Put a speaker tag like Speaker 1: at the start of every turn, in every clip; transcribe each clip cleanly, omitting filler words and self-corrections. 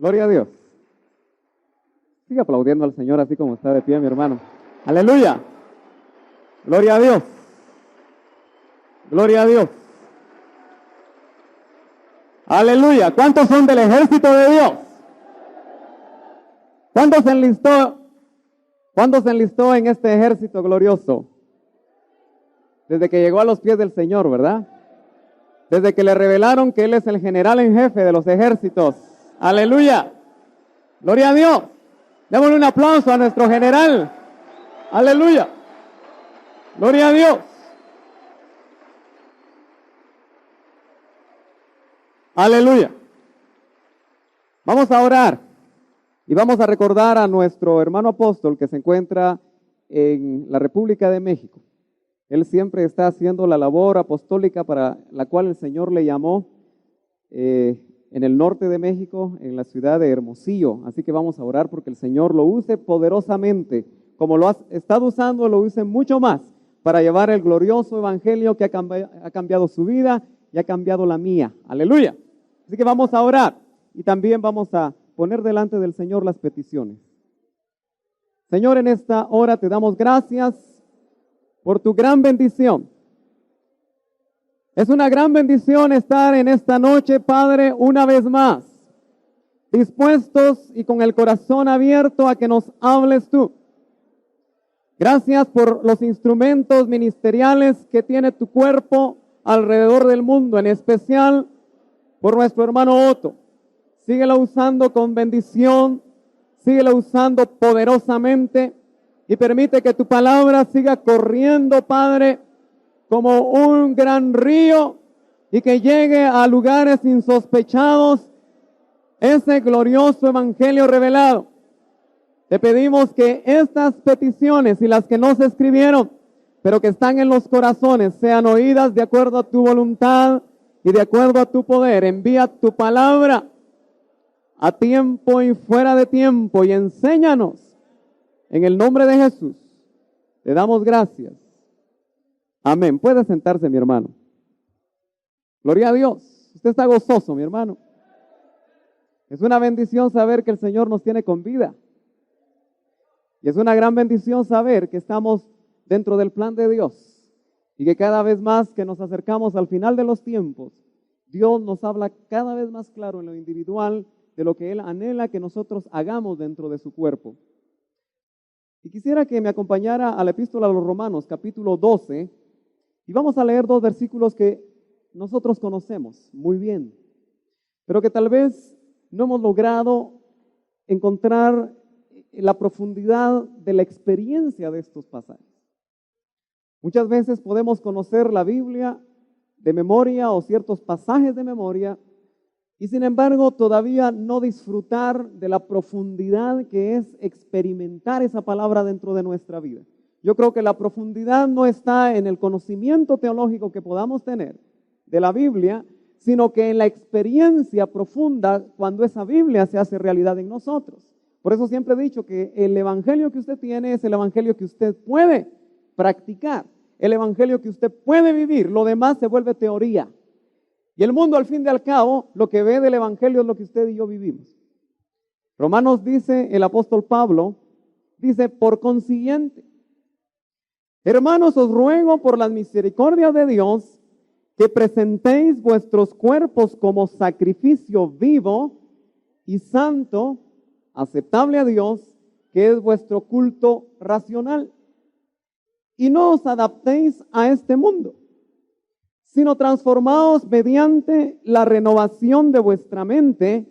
Speaker 1: Gloria a Dios. Sigue aplaudiendo al Señor así como está de pie, mi hermano. Aleluya. Gloria a Dios. Gloria a Dios. Aleluya. ¿Cuántos son del ejército de Dios? ¿Cuántos se enlistó en este ejército glorioso? Desde que llegó a los pies del Señor, ¿verdad? Desde que le revelaron que Él es el general en jefe de los ejércitos. Aleluya. Gloria a Dios. Démosle un aplauso a nuestro general. Aleluya. Gloria a Dios. Aleluya. Vamos a orar y vamos a recordar a nuestro hermano apóstol que se encuentra en la República de México. Él siempre está haciendo la labor apostólica para la cual el Señor le llamó en el norte de México, en la ciudad de Hermosillo. Así que vamos a orar porque el Señor lo use poderosamente, como lo ha estado usando, lo use mucho más para llevar el glorioso evangelio que ha cambiado su vida y ha cambiado la mía. Aleluya. Así que vamos a orar y también vamos a poner delante del Señor las peticiones. Señor, en esta hora te damos gracias por tu gran bendición. Es una gran bendición estar en esta noche, Padre, una vez más, dispuestos y con el corazón abierto a que nos hables tú. Gracias por los instrumentos ministeriales que tiene tu cuerpo alrededor del mundo, en especial por nuestro hermano Otto. Síguelo usando con bendición, síguelo usando poderosamente y permite que tu palabra siga corriendo, Padre, como un gran río y que llegue a lugares insospechados ese glorioso evangelio revelado. Te pedimos que estas peticiones y las que no se escribieron, pero que están en los corazones, sean oídas de acuerdo a tu voluntad y de acuerdo a tu poder. Envía tu palabra a tiempo y fuera de tiempo y enséñanos. En el nombre de Jesús, te damos gracias. Amén. Puede sentarse, mi hermano. Gloria a Dios. Usted está gozoso, mi hermano. Es una bendición saber que el Señor nos tiene con vida. Y es una gran bendición saber que estamos dentro del plan de Dios. Y que cada vez más que nos acercamos al final de los tiempos, Dios nos habla cada vez más claro en lo individual de lo que Él anhela que nosotros hagamos dentro de su cuerpo. Y quisiera que me acompañara a la epístola a los Romanos, capítulo 12, y vamos a leer 2 versículos que nosotros conocemos muy bien, pero que tal vez no hemos logrado encontrar la profundidad de la experiencia de estos pasajes. Muchas veces podemos conocer la Biblia de memoria o ciertos pasajes de memoria, y sin embargo, todavía no disfrutar de la profundidad que es experimentar esa palabra dentro de nuestra vida. Yo creo que la profundidad no está en el conocimiento teológico que podamos tener de la Biblia, sino que en la experiencia profunda cuando esa Biblia se hace realidad en nosotros. Por eso siempre he dicho que el evangelio que usted tiene es el evangelio que usted puede practicar, el evangelio que usted puede vivir, lo demás se vuelve teoría. Y el mundo, al fin y al cabo, lo que ve del evangelio es lo que usted y yo vivimos. Romanos dice, el apóstol Pablo, dice, por consiguiente, hermanos, os ruego por las misericordias de Dios que presentéis vuestros cuerpos como sacrificio vivo y santo, aceptable a Dios, que es vuestro culto racional. Y no os adaptéis a este mundo, sino transformaos mediante la renovación de vuestra mente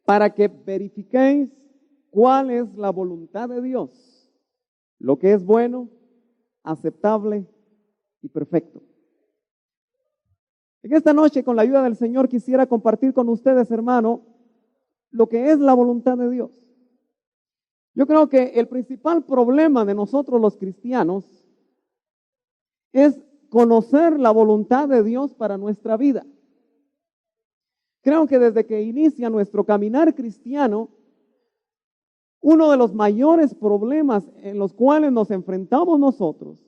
Speaker 1: para que verifiquéis cuál es la voluntad de Dios, lo que es bueno, aceptable y perfecto. En esta noche, con la ayuda del Señor, quisiera compartir con ustedes, hermano, lo que es la voluntad de Dios. Yo creo que el principal problema de nosotros los cristianos es conocer la voluntad de Dios para nuestra vida. Creo que desde que inicia nuestro caminar cristiano, uno de los mayores problemas en los cuales nos enfrentamos nosotros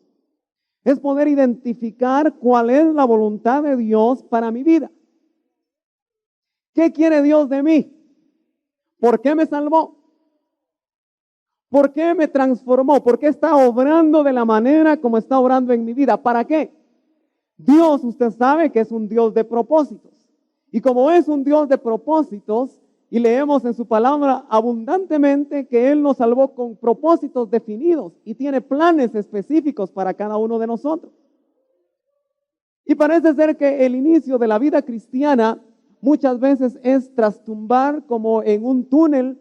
Speaker 1: es poder identificar cuál es la voluntad de Dios para mi vida. ¿Qué quiere Dios de mí? ¿Por qué me salvó? ¿Por qué me transformó? ¿Por qué está obrando de la manera como está obrando en mi vida? ¿Para qué? Dios, usted sabe que es un Dios de propósitos. Y como es un Dios de propósitos, y leemos en su palabra abundantemente que Él nos salvó con propósitos definidos y tiene planes específicos para cada uno de nosotros. Y parece ser que el inicio de la vida cristiana muchas veces es trastumbar como en un túnel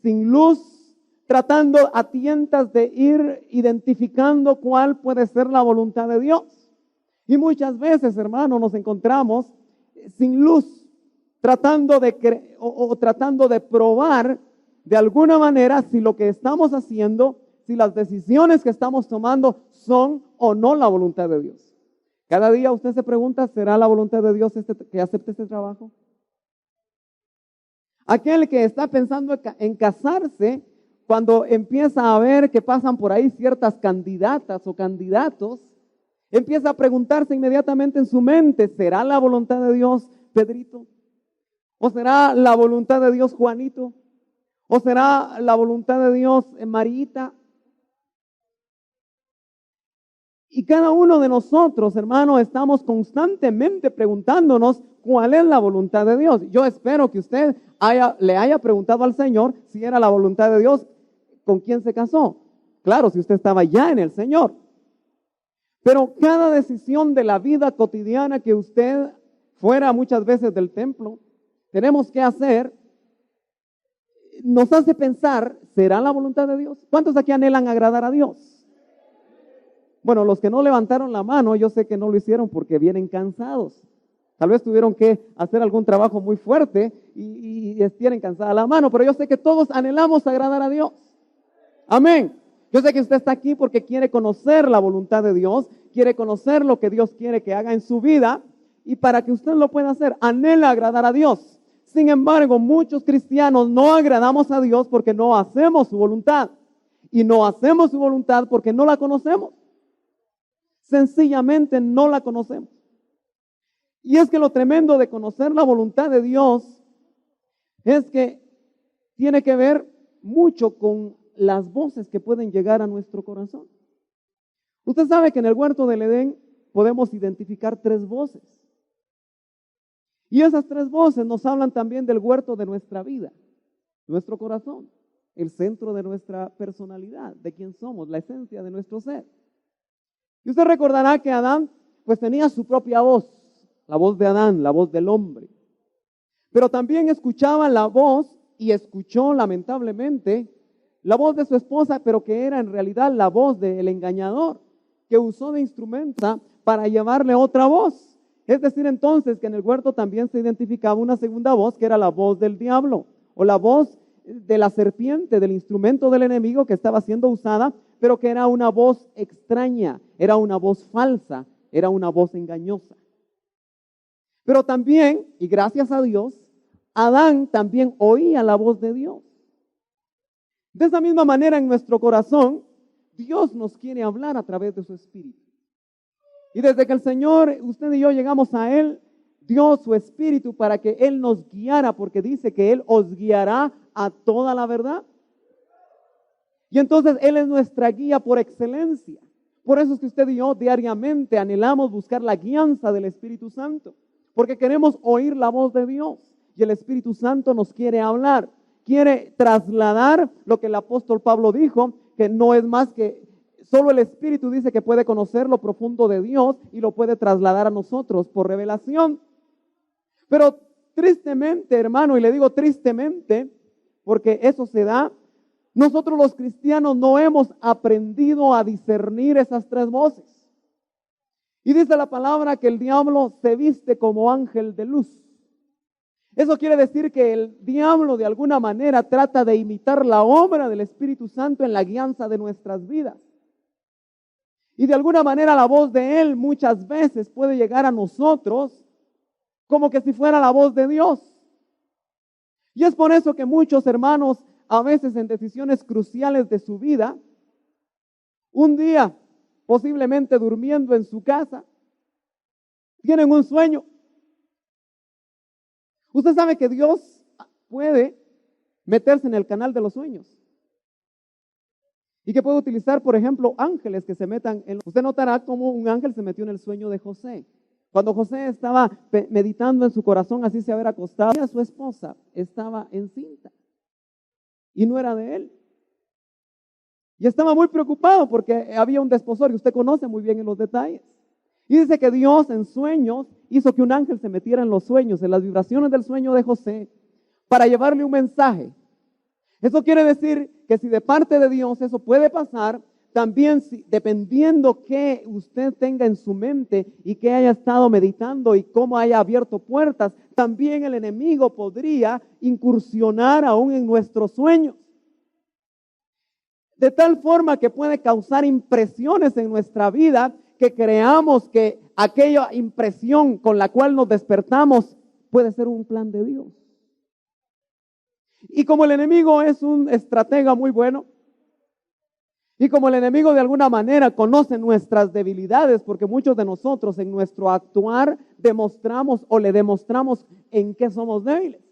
Speaker 1: sin luz, tratando a tientas de ir identificando cuál puede ser la voluntad de Dios. Y muchas veces, hermanos, nos encontramos sin luz, tratando de probar de alguna manera si lo que estamos haciendo, si las decisiones que estamos tomando son o no la voluntad de Dios. Cada día usted se pregunta, ¿será la voluntad de Dios que acepte este trabajo? Aquel que está pensando en casarse, cuando empieza a ver que pasan por ahí ciertas candidatas o candidatos, empieza a preguntarse inmediatamente en su mente, ¿será la voluntad de Dios Pedrito? ¿O será la voluntad de Dios Juanito? ¿O será la voluntad de Dios Marita? Y cada uno de nosotros, hermano, estamos constantemente preguntándonos cuál es la voluntad de Dios. Yo espero que usted le haya preguntado al Señor si era la voluntad de Dios con quién se casó. Claro, si usted estaba ya en el Señor. Pero cada decisión de la vida cotidiana que usted fuera muchas veces del templo, tenemos que hacer, nos hace pensar, ¿será la voluntad de Dios? ¿Cuántos aquí anhelan agradar a Dios? Bueno, los que no levantaron la mano, yo sé que no lo hicieron porque vienen cansados. Tal vez tuvieron que hacer algún trabajo muy fuerte y tienen cansada la mano, pero yo sé que todos anhelamos agradar a Dios. Amén. Yo sé que usted está aquí porque quiere conocer la voluntad de Dios, quiere conocer lo que Dios quiere que haga en su vida, y para que usted lo pueda hacer, anhela agradar a Dios. Sin embargo, muchos cristianos no agradamos a Dios porque no hacemos su voluntad. Y no hacemos su voluntad porque no la conocemos. Sencillamente no la conocemos. Y es que lo tremendo de conocer la voluntad de Dios es que tiene que ver mucho con las voces que pueden llegar a nuestro corazón. Usted sabe que en el huerto del Edén podemos identificar 3 voces. Y esas 3 voces nos hablan también del huerto de nuestra vida, nuestro corazón, el centro de nuestra personalidad, de quién somos, la esencia de nuestro ser. Y usted recordará que Adán pues tenía su propia voz, la voz de Adán, la voz del hombre. Pero también escuchaba la voz y escuchó lamentablemente la voz de su esposa, pero que era en realidad la voz del engañador, que usó de instrumento para llevarle otra voz. Es decir, entonces, que en el huerto también se identificaba una segunda voz, que era la voz del diablo, o la voz de la serpiente, del instrumento del enemigo que estaba siendo usada, pero que era una voz extraña, era una voz falsa, era una voz engañosa. Pero también, y gracias a Dios, Adán también oía la voz de Dios. De esa misma manera, en nuestro corazón, Dios nos quiere hablar a través de su Espíritu. Y desde que el Señor, usted y yo llegamos a Él, dio su Espíritu para que Él nos guiara, porque dice que Él os guiará a toda la verdad. Y entonces Él es nuestra guía por excelencia. Por eso es que usted y yo diariamente anhelamos buscar la guianza del Espíritu Santo, porque queremos oír la voz de Dios. Y el Espíritu Santo nos quiere hablar, quiere trasladar lo que el apóstol Pablo dijo, que no es más que solo el Espíritu dice que puede conocer lo profundo de Dios y lo puede trasladar a nosotros por revelación. Pero tristemente, hermano, y le digo tristemente, porque eso se da, nosotros los cristianos no hemos aprendido a discernir esas 3 voces. Y dice la palabra que el diablo se viste como ángel de luz. Eso quiere decir que el diablo de alguna manera trata de imitar la obra del Espíritu Santo en la guianza de nuestras vidas. Y de alguna manera la voz de Él muchas veces puede llegar a nosotros como que si fuera la voz de Dios. Y es por eso que muchos hermanos, a veces en decisiones cruciales de su vida, un día, posiblemente durmiendo en su casa, tienen un sueño. Usted sabe que Dios puede meterse en el canal de los sueños. Y que puede utilizar, por ejemplo, ángeles que se metan en... Usted notará cómo un ángel se metió en el sueño de José. Cuando José estaba meditando en su corazón, así se haber acostado, y a su esposa estaba encinta. Y no era de él. Y estaba muy preocupado porque había un desposorio. Usted conoce muy bien en los detalles. Y dice que Dios en sueños hizo que un ángel se metiera en los sueños, en las vibraciones del sueño de José, para llevarle un mensaje. Eso quiere decir que si de parte de Dios eso puede pasar, también dependiendo qué usted tenga en su mente y que haya estado meditando y cómo haya abierto puertas, también el enemigo podría incursionar aún en nuestros sueños. De tal forma que puede causar impresiones en nuestra vida que creamos que aquella impresión con la cual nos despertamos puede ser un plan de Dios. Y como el enemigo es un estratega muy bueno, y como el enemigo de alguna manera conoce nuestras debilidades, porque muchos de nosotros en nuestro actuar demostramos o le demostramos en qué somos débiles.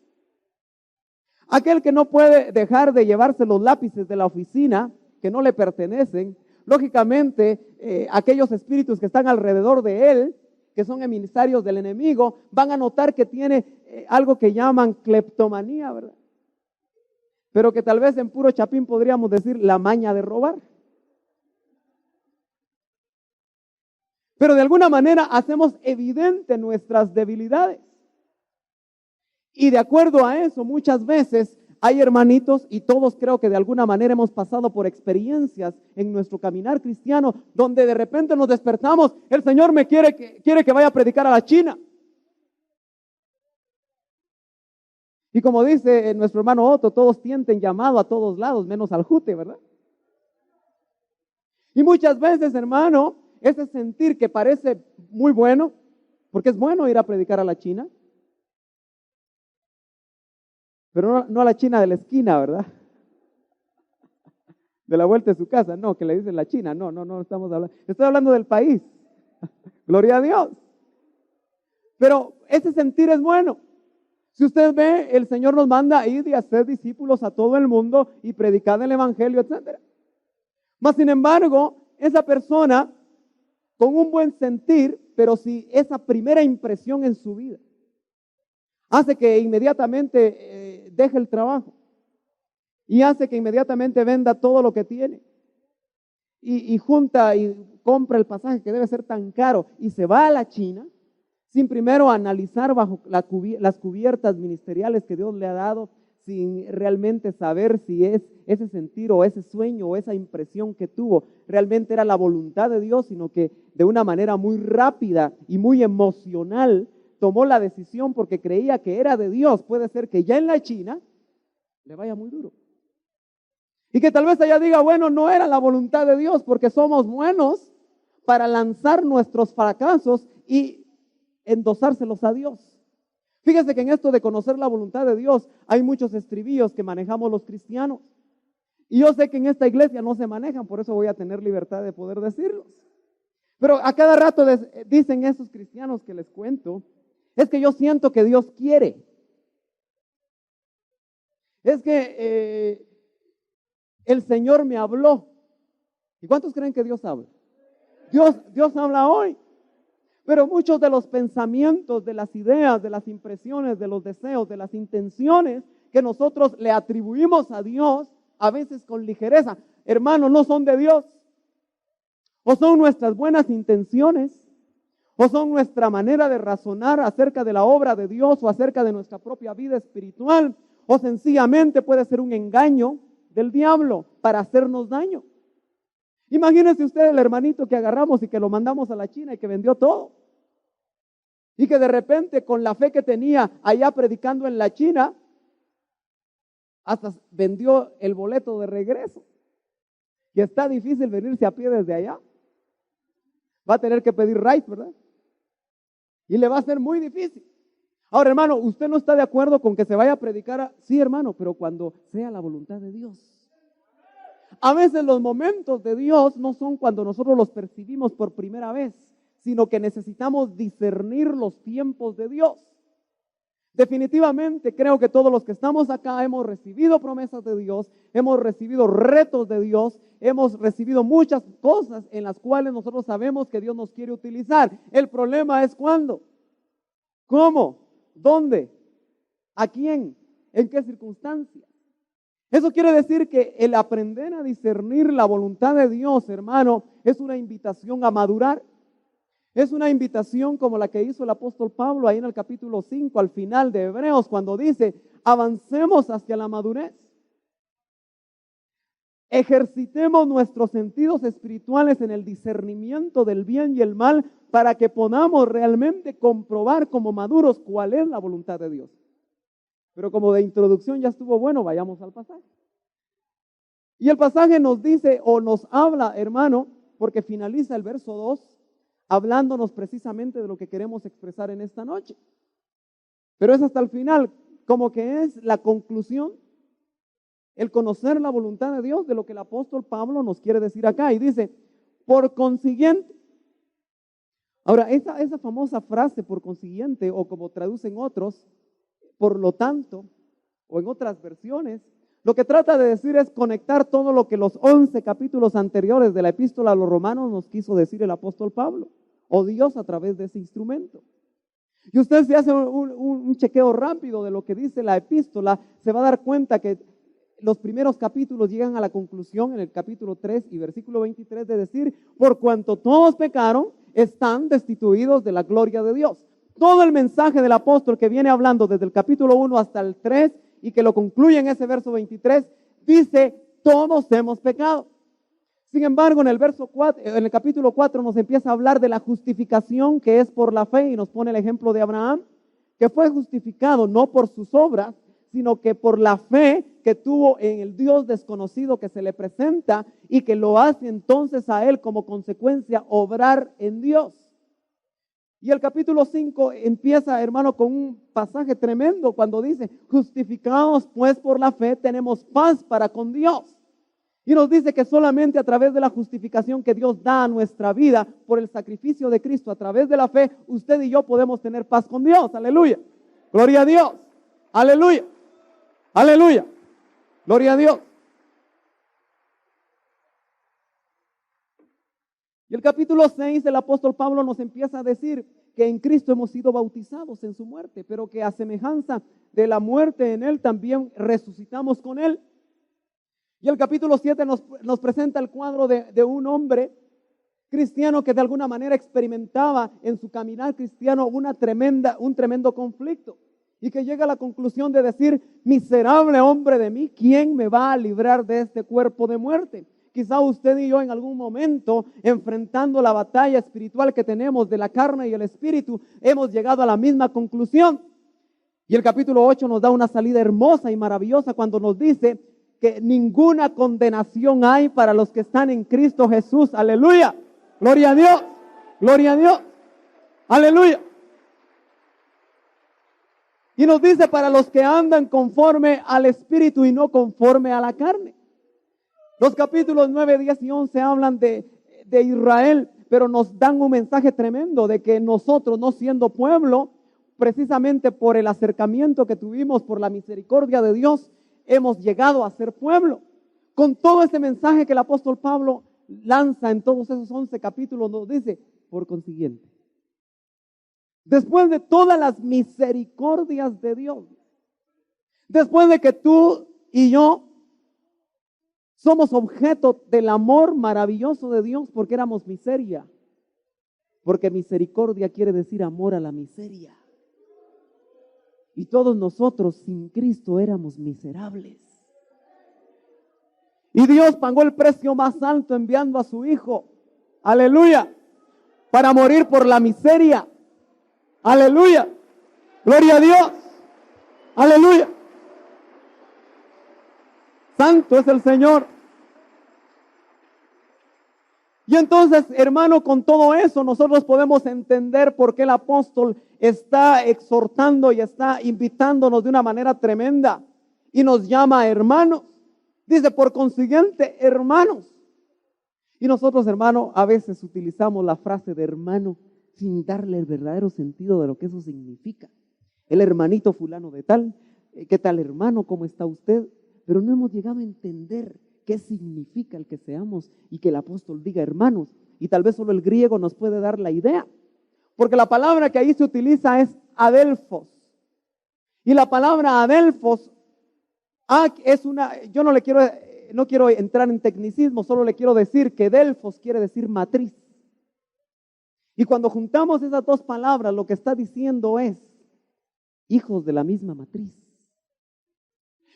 Speaker 1: Aquel que no puede dejar de llevarse los lápices de la oficina, que no le pertenecen, lógicamente aquellos espíritus que están alrededor de él, que son emisarios del enemigo, van a notar que tiene algo que llaman cleptomanía, ¿verdad? Pero que tal vez en puro chapín podríamos decir la maña de robar. Pero de alguna manera hacemos evidente nuestras debilidades. Y de acuerdo a eso, muchas veces hay hermanitos, y todos creo que de alguna manera hemos pasado por experiencias en nuestro caminar cristiano, donde de repente nos despertamos, el Señor me quiere que vaya a predicar a la China. Y como dice nuestro hermano Otto, todos tienten llamado a todos lados, menos al jute, ¿verdad? Y muchas veces, hermano, ese sentir que parece muy bueno, porque es bueno ir a predicar a la China, pero no a la China de la esquina, ¿verdad? De la vuelta de su casa, no, que le dicen la China, no estamos hablando, estoy hablando del país, gloria a Dios. Pero ese sentir es bueno. Si usted ve, el Señor nos manda a ir y hacer discípulos a todo el mundo y predicar el evangelio, etc. Mas, sin embargo, esa persona con un buen sentir, pero si esa primera impresión en su vida hace que inmediatamente deje el trabajo y hace que inmediatamente venda todo lo que tiene y junta y compra el pasaje que debe ser tan caro y se va a la China, sin primero analizar bajo las cubiertas ministeriales que Dios le ha dado, sin realmente saber si es ese sentir o ese sueño o esa impresión que tuvo realmente era la voluntad de Dios, sino que de una manera muy rápida y muy emocional tomó la decisión porque creía que era de Dios. Puede ser que ya en la China le vaya muy duro. Y que tal vez ella diga, bueno, no era la voluntad de Dios porque somos buenos para lanzar nuestros fracasos y endosárselos a Dios. Fíjese que en esto de conocer la voluntad de Dios hay muchos estribillos que manejamos los cristianos. Y yo sé que en esta iglesia no se manejan, por eso voy a tener libertad de poder decirlos. Pero a cada rato dicen esos cristianos que les cuento, es que yo siento que Dios quiere. Es que el Señor me habló. ¿Y cuántos creen que Dios habla? Dios habla hoy. Pero muchos de los pensamientos, de las ideas, de las impresiones, de los deseos, de las intenciones que nosotros le atribuimos a Dios, a veces con ligereza, hermano, no son de Dios. O son nuestras buenas intenciones, o son nuestra manera de razonar acerca de la obra de Dios o acerca de nuestra propia vida espiritual, o sencillamente puede ser un engaño del diablo para hacernos daño. Imagínense usted el hermanito que agarramos y que lo mandamos a la China y que vendió todo. Y que de repente con la fe que tenía allá predicando en la China, hasta vendió el boleto de regreso. Y está difícil venirse a pie desde allá. Va a tener que pedir ride, ¿verdad? Y le va a ser muy difícil. Ahora, hermano, ¿usted no está de acuerdo con que se vaya a predicar? Sí, hermano, pero cuando sea la voluntad de Dios. A veces los momentos de Dios no son cuando nosotros los percibimos por primera vez, sino que necesitamos discernir los tiempos de Dios. Definitivamente creo que todos los que estamos acá hemos recibido promesas de Dios, hemos recibido retos de Dios, hemos recibido muchas cosas en las cuales nosotros sabemos que Dios nos quiere utilizar. El problema es cuándo, cómo, dónde, a quién, en qué circunstancias. Eso quiere decir que el aprender a discernir la voluntad de Dios, hermano, es una invitación a madurar. Es una invitación como la que hizo el apóstol Pablo ahí en el capítulo 5, al final de Hebreos, cuando dice, avancemos hacia la madurez. Ejercitemos nuestros sentidos espirituales en el discernimiento del bien y el mal para que podamos realmente comprobar como maduros cuál es la voluntad de Dios. Pero como de introducción ya estuvo bueno, vayamos al pasaje. Y el pasaje nos dice o nos habla, hermano, porque finaliza el verso 2, hablándonos precisamente de lo que queremos expresar en esta noche. Pero es hasta el final, como que es la conclusión, el conocer la voluntad de Dios, de lo que el apóstol Pablo nos quiere decir acá. Y dice, por consiguiente. Ahora, esa famosa frase, por consiguiente, o como traducen otros, por lo tanto, o en otras versiones, lo que trata de decir es conectar todo lo que los 11 capítulos anteriores de la epístola a los romanos nos quiso decir el apóstol Pablo, o Dios a través de ese instrumento. Y usted si hace un chequeo rápido de lo que dice la epístola, se va a dar cuenta que los primeros capítulos llegan a la conclusión en el capítulo 3 y versículo 23 de decir, por cuanto todos pecaron, están destituidos de la gloria de Dios. Todo el mensaje del apóstol que viene hablando desde el capítulo 1 hasta el 3 y que lo concluye en ese verso 23, dice, todos hemos pecado. Sin embargo, en el capítulo 4 nos empieza a hablar de la justificación que es por la fe y nos pone el ejemplo de Abraham, que fue justificado no por sus obras, sino que por la fe que tuvo en el Dios desconocido que se le presenta y que lo hace entonces a él como consecuencia obrar en Dios. Y el capítulo 5 empieza, hermano, con un pasaje tremendo cuando dice, justificados pues por la fe tenemos paz para con Dios. Y nos dice que solamente a través de la justificación que Dios da a nuestra vida por el sacrificio de Cristo, a través de la fe, usted y yo podemos tener paz con Dios. Aleluya. Gloria a Dios. Aleluya. Aleluya. Gloria a Dios. Y el capítulo 6 del apóstol Pablo nos empieza a decir que en Cristo hemos sido bautizados en su muerte, pero que a semejanza de la muerte en él también resucitamos con él. Y el capítulo 7 nos presenta el cuadro de un hombre cristiano que de alguna manera experimentaba en su caminar cristiano un tremendo conflicto y que llega a la conclusión de decir, miserable hombre de mí, ¿quién me va a librar de este cuerpo de muerte? Quizá usted y yo en algún momento, enfrentando la batalla espiritual que tenemos de la carne y el espíritu, hemos llegado a la misma conclusión. Y el capítulo 8 nos da una salida hermosa y maravillosa cuando nos dice que ninguna condenación hay para los que están en Cristo Jesús. Aleluya. Gloria a Dios. Gloria a Dios. Aleluya. Y nos dice para los que andan conforme al Espíritu y no conforme a la carne. Los capítulos 9, 10 y 11 hablan de Israel, pero nos dan un mensaje tremendo de que nosotros, no siendo pueblo, precisamente por el acercamiento que tuvimos, por la misericordia de Dios, hemos llegado a ser pueblo. Con todo este mensaje que el apóstol Pablo lanza en todos esos 11 capítulos, nos dice, por consiguiente, después de todas las misericordias de Dios, después de que tú y yo somos objeto del amor maravilloso de Dios porque éramos miseria, porque misericordia quiere decir amor a la miseria. Y todos nosotros sin Cristo éramos miserables. Y Dios pagó el precio más alto enviando a su Hijo, aleluya, para morir por la miseria. Aleluya. Gloria a Dios. Aleluya. Santo es el Señor. Y entonces, hermano, con todo eso nosotros podemos entender por qué el apóstol está exhortando y está invitándonos de una manera tremenda y nos llama hermanos. Dice, por consiguiente, hermanos. Y nosotros, hermano, a veces utilizamos la frase de hermano sin darle el verdadero sentido de lo que eso significa. el hermanito fulano de tal, ¿qué tal hermano? ¿Cómo está usted? Pero no hemos llegado a entender qué significa el que seamos y que el apóstol diga hermanos. Y tal vez solo el griego nos puede dar la idea. Porque la palabra que ahí se utiliza es adelphos. Y la palabra adelphos es yo no quiero entrar en tecnicismo, solo le quiero decir que delphos quiere decir matriz. Y cuando juntamos esas dos palabras, lo que está diciendo es hijos de la misma matriz.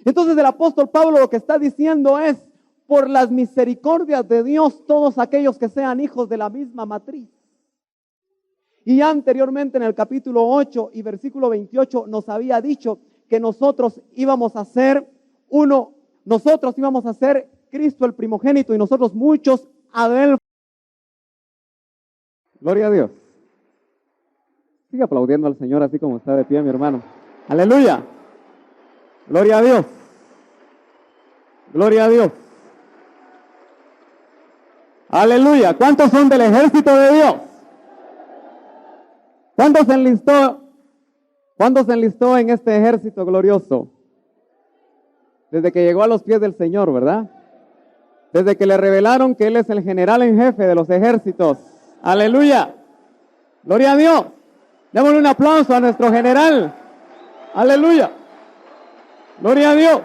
Speaker 1: Entonces el apóstol Pablo lo que está diciendo es, por las misericordias de Dios, todos aquellos que sean hijos de la misma matriz. Y ya anteriormente en el capítulo 8 y versículo 28 nos había dicho que nosotros íbamos a ser Cristo el primogénito y nosotros muchos adelphos. Gloria a Dios. Sigue aplaudiendo al Señor así como está de pie, mi hermano. Aleluya. Gloria a Dios. Gloria a Dios. Aleluya. ¿Cuántos son del ejército de Dios? ¿Cuántos se enlistó en este ejército glorioso? Desde que llegó a los pies del Señor, ¿verdad? Desde que le revelaron que Él es el general en jefe de los ejércitos. Aleluya. Gloria a Dios. Démosle un aplauso a nuestro general. Aleluya. Gloria a Dios.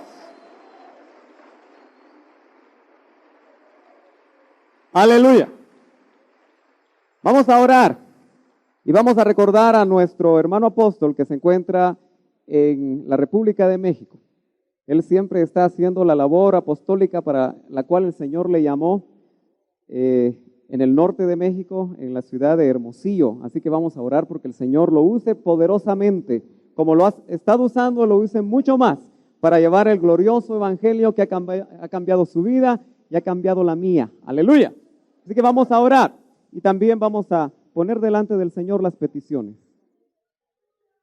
Speaker 1: Aleluya. Vamos a orar y vamos a recordar a nuestro hermano apóstol que se encuentra en la República de México. Él siempre está haciendo la labor apostólica para la cual el Señor le llamó en el norte de México, en la ciudad de Hermosillo. Así que vamos a orar porque el Señor lo use poderosamente, como lo ha estado usando, lo use mucho más para llevar el glorioso evangelio que ha cambiado su vida y ha cambiado la mía. Aleluya. Así que vamos a orar y también vamos a poner delante del Señor las peticiones.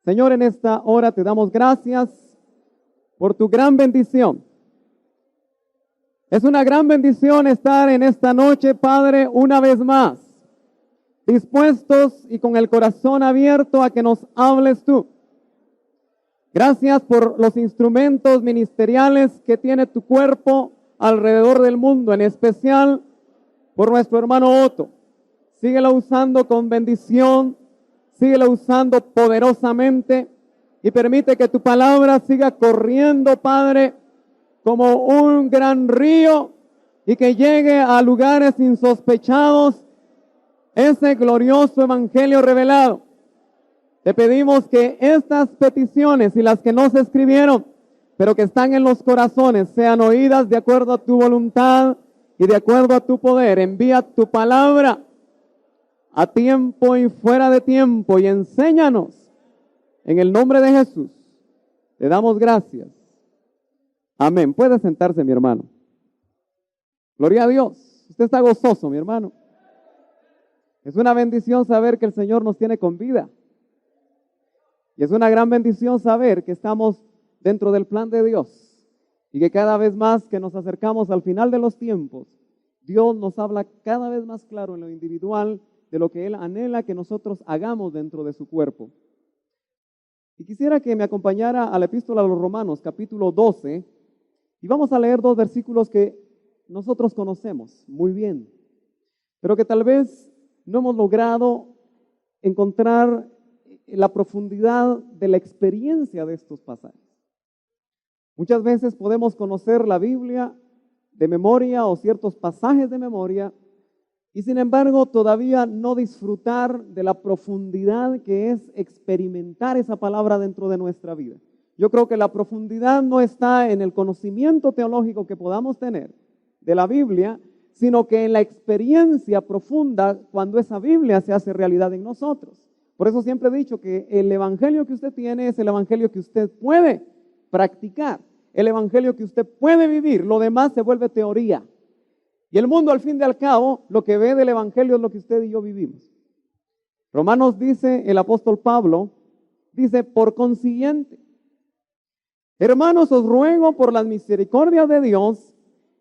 Speaker 1: Señor, en esta hora te damos gracias por tu gran bendición. Es una gran bendición estar en esta noche, Padre, una vez más, dispuestos y con el corazón abierto a que nos hables tú. Gracias por los instrumentos ministeriales que tiene tu cuerpo alrededor del mundo, en especial por nuestro hermano Otto. Síguelo usando con bendición, síguelo usando poderosamente y permite que tu palabra siga corriendo, Padre, como un gran río y que llegue a lugares insospechados ese glorioso evangelio revelado. Te pedimos que estas peticiones y las que no se escribieron, pero que están en los corazones, sean oídas de acuerdo a tu voluntad y de acuerdo a tu poder. Envía tu palabra a tiempo y fuera de tiempo y enséñanos. En el nombre de Jesús, te damos gracias. Amén. Puede sentarse, mi hermano. Gloria a Dios. Usted está gozoso, mi hermano. Es una bendición saber que el Señor nos tiene con vida. Y es una gran bendición saber que estamos dentro del plan de Dios. Y que cada vez más que nos acercamos al final de los tiempos, Dios nos habla cada vez más claro en lo individual de lo que Él anhela que nosotros hagamos dentro de su cuerpo. Y quisiera que me acompañara a la epístola a los Romanos, capítulo 12, y vamos a leer dos versículos que nosotros conocemos muy bien, pero que tal vez no hemos logrado encontrar la profundidad de la experiencia de estos pasajes. Muchas veces podemos conocer la Biblia de memoria o ciertos pasajes de memoria, y sin embargo todavía no disfrutar de la profundidad que es experimentar esa palabra dentro de nuestra vida. Yo creo que la profundidad no está en el conocimiento teológico que podamos tener de la Biblia, sino que en la experiencia profunda cuando esa Biblia se hace realidad en nosotros. Por eso siempre he dicho que el evangelio que usted tiene es el evangelio que usted puede practicar, el evangelio que usted puede vivir, lo demás se vuelve teoría. Y el mundo, al fin y al cabo, lo que ve del evangelio es lo que usted y yo vivimos. Romanos dice, el apóstol Pablo, dice, por consiguiente, hermanos, os ruego por las misericordias de Dios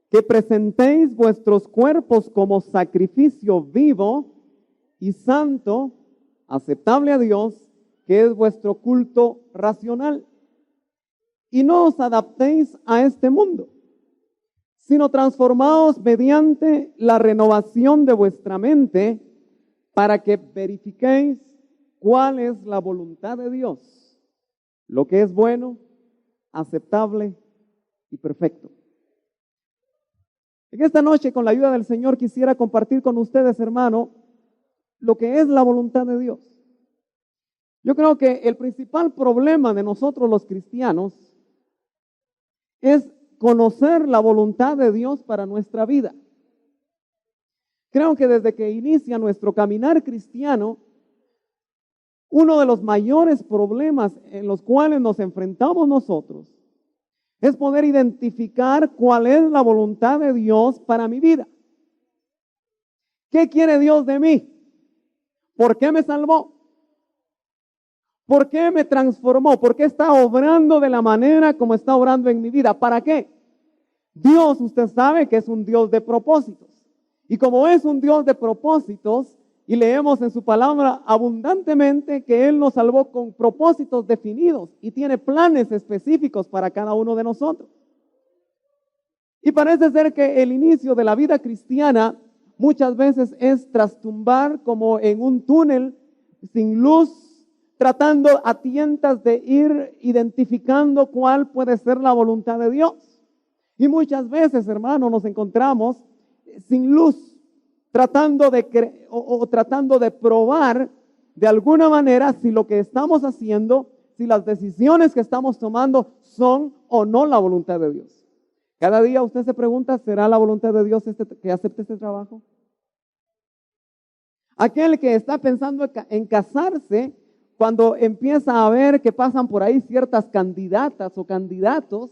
Speaker 1: que presentéis vuestros cuerpos como sacrificio vivo y santo, aceptable a Dios, que es vuestro culto racional. Y no os adaptéis a este mundo, sino transformaos mediante la renovación de vuestra mente para que verifiquéis cuál es la voluntad de Dios, lo que es bueno, aceptable y perfecto. En esta noche, con la ayuda del Señor, quisiera compartir con ustedes, hermano, lo que es la voluntad de Dios. Yo creo que el principal problema de nosotros los cristianos es conocer la voluntad de Dios para nuestra vida. Creo que desde que inicia nuestro caminar cristiano, uno de los mayores problemas en los cuales nos enfrentamos nosotros es poder identificar cuál es la voluntad de Dios para mi vida. ¿Qué quiere Dios de mí? ¿Por qué me salvó? ¿Por qué me transformó? ¿Por qué está obrando de la manera como está obrando en mi vida? ¿Para qué? Dios, usted sabe que es un Dios de propósitos. Y como es un Dios de propósitos, y leemos en su palabra abundantemente que Él nos salvó con propósitos definidos y tiene planes específicos para cada uno de nosotros. Y parece ser que el inicio de la vida cristiana muchas veces es trastumbar como en un túnel sin luz, tratando a tientas de ir identificando cuál puede ser la voluntad de Dios. Y muchas veces, hermano, nos encontramos sin luz, tratando de probar de alguna manera si lo que estamos haciendo, si las decisiones que estamos tomando son o no la voluntad de Dios. Cada día usted se pregunta, ¿será la voluntad de Dios que acepte este trabajo? Aquel que está pensando en casarse, cuando empieza a ver que pasan por ahí ciertas candidatas o candidatos,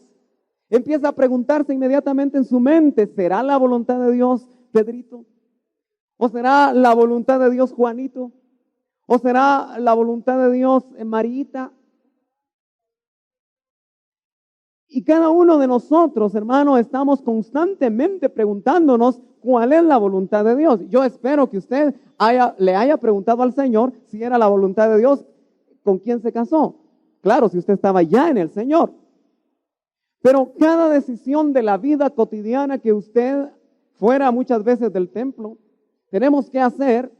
Speaker 1: empieza a preguntarse inmediatamente en su mente, ¿será la voluntad de Dios Pedrito? ¿O será la voluntad de Dios Juanito? ¿O será la voluntad de Dios Marita? Y cada uno de nosotros, hermano, estamos constantemente preguntándonos cuál es la voluntad de Dios. Yo espero que usted le haya preguntado al Señor si era la voluntad de Dios con quién se casó. Claro, si usted estaba ya en el Señor. Pero cada decisión de la vida cotidiana que usted fuera muchas veces del templo, tenemos que hacer,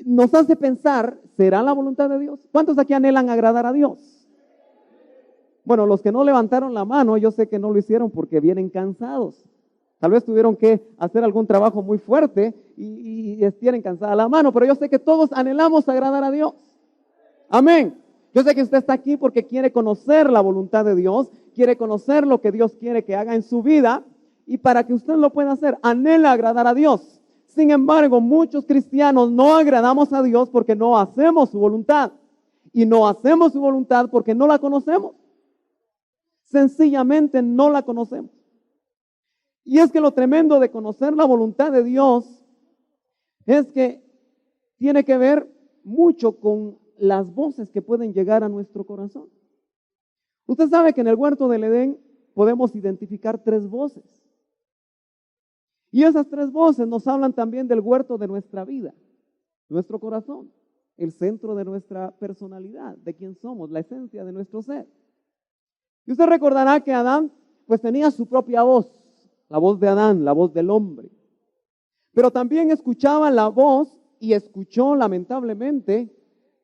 Speaker 1: nos hace pensar, ¿será la voluntad de Dios? ¿Cuántos aquí anhelan agradar a Dios? Bueno, los que no levantaron la mano, yo sé que no lo hicieron porque vienen cansados. Tal vez tuvieron que hacer algún trabajo muy fuerte y tienen cansada la mano, pero yo sé que todos anhelamos agradar a Dios. Amén. Yo sé que usted está aquí porque quiere conocer la voluntad de Dios, quiere conocer lo que Dios quiere que haga en su vida y para que usted lo pueda hacer, anhela agradar a Dios. Sin embargo, muchos cristianos no agradamos a Dios porque no hacemos su voluntad y no hacemos su voluntad porque no la conocemos. Sencillamente no la conocemos. Y es que lo tremendo de conocer la voluntad de Dios es que tiene que ver mucho con las voces que pueden llegar a nuestro corazón. Usted sabe que en el huerto del Edén podemos identificar 3 voces. Y esas 3 voces nos hablan también del huerto de nuestra vida, nuestro corazón, el centro de nuestra personalidad, de quién somos, la esencia de nuestro ser. Y usted recordará que Adán pues tenía su propia voz, la voz de Adán, la voz del hombre. Pero también escuchaba la voz y escuchó lamentablemente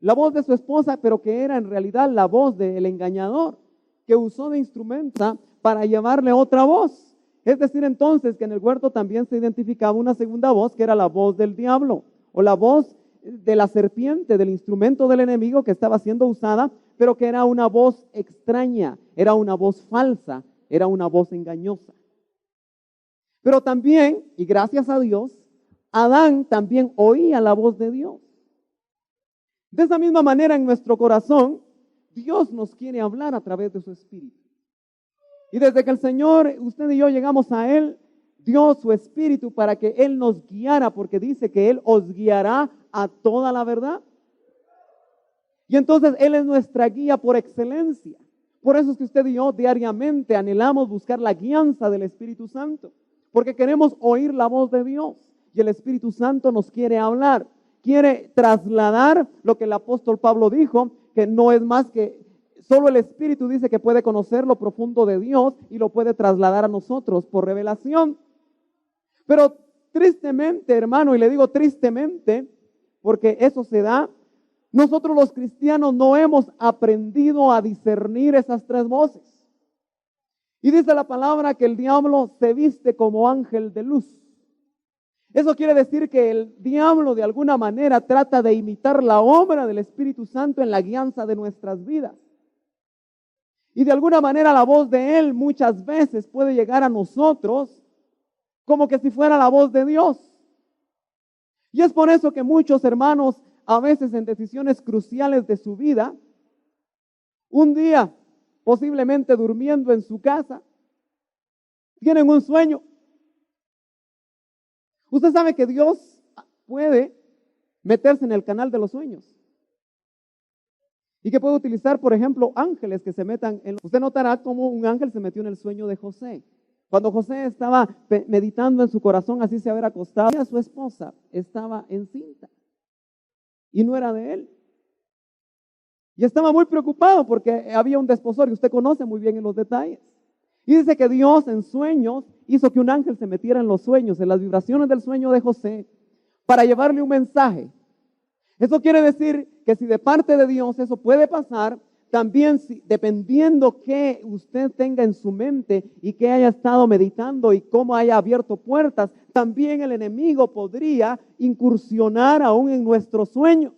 Speaker 1: la voz de su esposa, pero que era en realidad la voz del engañador, que usó de instrumento para llevarle otra voz. Es decir, entonces que en el huerto también se identificaba una segunda voz, que era la voz del diablo, o la voz de la serpiente, del instrumento del enemigo que estaba siendo usada, pero que era una voz extraña, era una voz falsa, era una voz engañosa. Pero también, y gracias a Dios, Adán también oía la voz de Dios. De esa misma manera en nuestro corazón, Dios nos quiere hablar a través de su Espíritu. Y desde que el Señor, usted y yo llegamos a Él, dio su Espíritu para que Él nos guiara, porque dice que Él os guiará a toda la verdad. Y entonces Él es nuestra guía por excelencia. Por eso es que usted y yo diariamente anhelamos buscar la guianza del Espíritu Santo, porque queremos oír la voz de Dios y el Espíritu Santo nos quiere hablar. quiere trasladar lo que el apóstol Pablo dijo, que no es más que solo el Espíritu dice que puede conocer lo profundo de Dios y lo puede trasladar a nosotros por revelación. Pero tristemente, hermano, y le digo tristemente, porque eso se da, nosotros los cristianos no hemos aprendido a discernir esas tres voces. Y dice la palabra que el diablo se viste como ángel de luz. Eso quiere decir que el diablo de alguna manera trata de imitar la obra del Espíritu Santo en la guianza de nuestras vidas. Y de alguna manera la voz de él muchas veces puede llegar a nosotros como que si fuera la voz de Dios. Y es por eso que muchos hermanos, a veces en decisiones cruciales de su vida, un día, posiblemente durmiendo en su casa, tienen un sueño. Usted sabe que Dios puede meterse en el canal de los sueños. Y que puede utilizar, por ejemplo, ángeles que se metan en... Usted notará cómo un ángel se metió en el sueño de José. Cuando José estaba meditando en su corazón, así se haber acostado, y a su esposa estaba encinta. Y no era de él. Y estaba muy preocupado porque había un desposorio. Usted conoce muy bien en los detalles. Y dice que Dios en sueños hizo que un ángel se metiera en los sueños, en las vibraciones del sueño de José, para llevarle un mensaje. Eso quiere decir que si de parte de Dios eso puede pasar, también dependiendo qué usted tenga en su mente y que haya estado meditando y cómo haya abierto puertas, también el enemigo podría incursionar aún en nuestros sueños.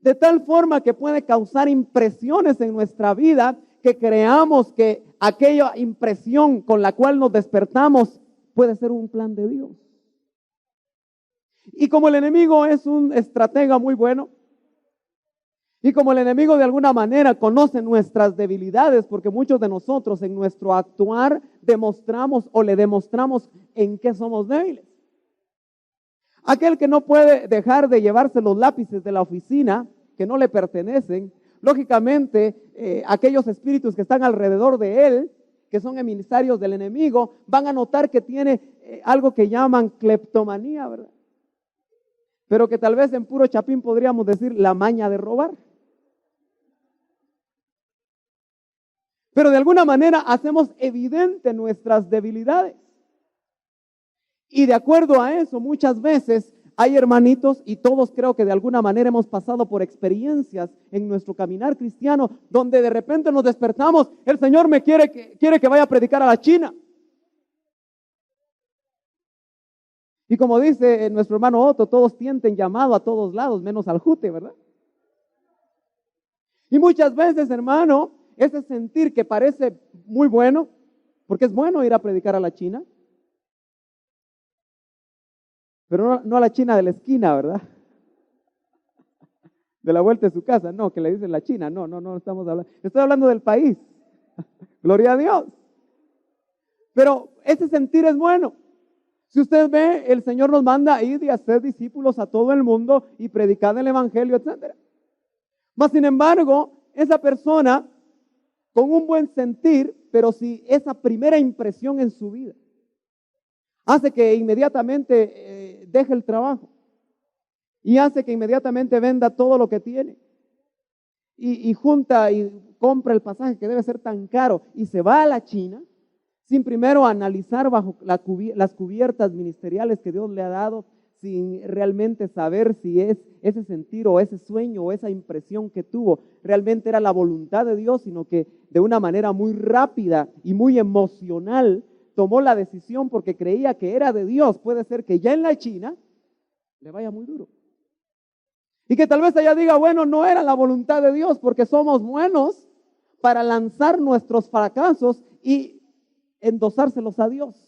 Speaker 1: De tal forma que puede causar impresiones en nuestra vida que creamos que aquella impresión con la cual nos despertamos puede ser un plan de Dios. Y como el enemigo es un estratega muy bueno, y como el enemigo de alguna manera conoce nuestras debilidades, porque muchos de nosotros en nuestro actuar demostramos o le demostramos en qué somos débiles. Aquel que no puede dejar de llevarse los lápices de la oficina, que no le pertenecen, lógicamente aquellos espíritus que están alrededor de él, que son emisarios del enemigo, van a notar que tiene algo que llaman cleptomanía, ¿verdad? Pero que tal vez en puro chapín podríamos decir la maña de robar. Pero de alguna manera hacemos evidente nuestras debilidades. Y de acuerdo a eso, muchas veces hay hermanitos, y todos creo que de alguna manera hemos pasado por experiencias en nuestro caminar cristiano, donde de repente nos despertamos, el Señor me quiere que vaya a predicar a la China. Y como dice nuestro hermano Otto, todos tienten llamado a todos lados, menos al jute, ¿verdad? Y muchas veces, hermano, ese sentir que parece muy bueno, porque es bueno ir a predicar a la China, pero no a la China de la esquina, ¿verdad? De la vuelta de su casa, no, que le dicen la China, no estamos hablando, estoy hablando del país, gloria a Dios. Pero ese sentir es bueno. Si usted ve, el Señor nos manda a ir y hacer discípulos a todo el mundo y predicar el evangelio, etc. Mas, sin embargo, esa persona con un buen sentir, pero si esa primera impresión en su vida hace que inmediatamente deje el trabajo y hace que inmediatamente venda todo lo que tiene y junta y compra el pasaje que debe ser tan caro y se va a la China, sin primero analizar bajo las cubiertas ministeriales que Dios le ha dado, sin realmente saber si es ese sentir o ese sueño o esa impresión que tuvo realmente era la voluntad de Dios, sino que de una manera muy rápida y muy emocional tomó la decisión porque creía que era de Dios. Puede ser que ya en la China le vaya muy duro. Y que tal vez ella diga, bueno, no era la voluntad de Dios porque somos buenos para lanzar nuestros fracasos y endosárselos a Dios.